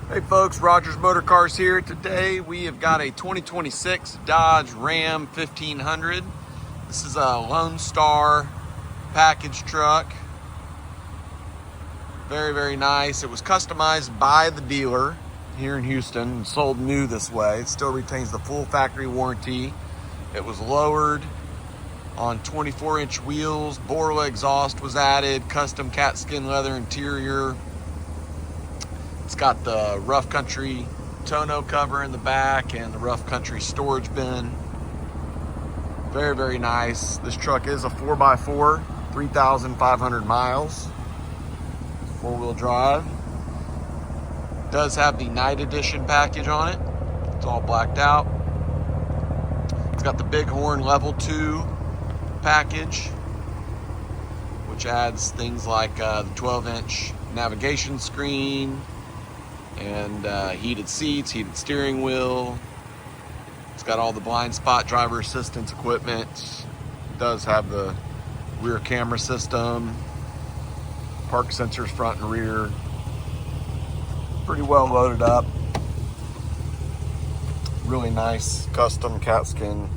Hey folks, Rogers Motor Cars here. Today we have got a 2026 Dodge Ram 1500. This is a Lone Star package truck. Very, very nice. It was customized by the dealer here in Houston and sold new this way. It still retains the full factory warranty. It was lowered on 24-inch wheels. Borla exhaust was added, custom cat skin leather interior. It's got the Rough Country tonneau cover in the back and the Rough Country storage bin. Very, very nice. This truck is a 4x4, 3,500 miles. Four-wheel drive. Does have the Night Edition package on it. It's all blacked out. It's got the Bighorn Level 2 package, which adds things like the 12-inch navigation screen, and heated seats, heated steering wheel. It's got all the blind spot driver assistance equipment. It does have the rear camera system, park sensors front and rear. Pretty well loaded up. Really nice custom cat skin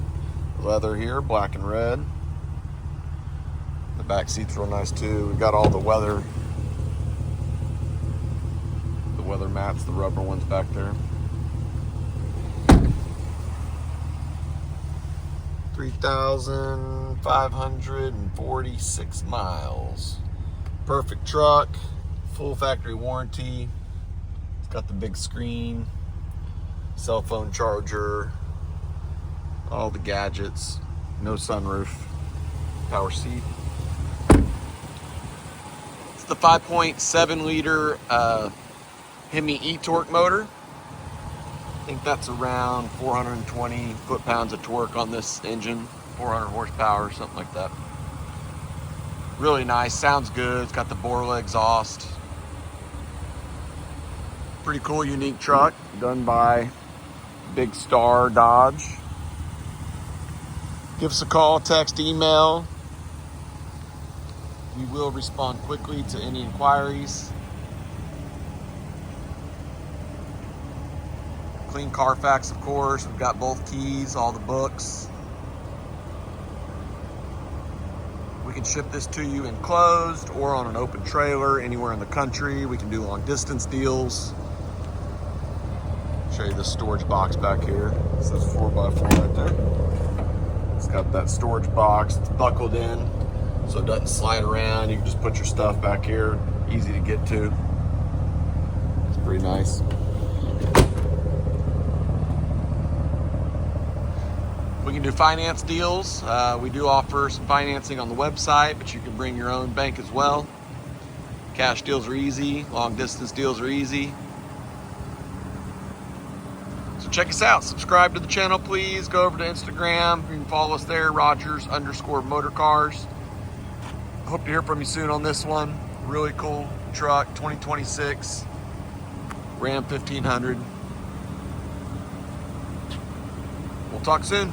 leather here, black and red. The back seat's real nice too. We've got all the weather mats, the rubber ones back there. 3,546 miles. Perfect truck, full factory warranty. It's got the big screen, cell phone charger, all the gadgets, no sunroof, power seat. It's the 5.7 liter Hemi e-torque motor. I think that's around 420 foot-pounds of torque on this engine, 400 horsepower, something like that. Really nice, sounds good. It's got the Borla exhaust. Pretty cool, unique truck, done by Big Star Dodge. Give us a call, text, email. We will respond quickly to any inquiries. Clean Carfax, of course. We've got both keys, all the books. We can ship this to you enclosed or on an open trailer anywhere in the country. We can do long distance deals. Show you the storage box back here. It says 4x4 right there. It's got that storage box. It's buckled in so it doesn't slide around. You can just put your stuff back here. Easy to get to. It's pretty nice. We can do finance deals. We do offer some financing on the website, but you can bring your own bank as well. Cash deals are easy. Long distance deals are easy. So check us out. Subscribe to the channel, please. Go over to Instagram. You can follow us there, Rogers_Motorcars. Hope to hear from you soon on this one. Really cool truck, 2026 Ram 1500. We'll talk soon.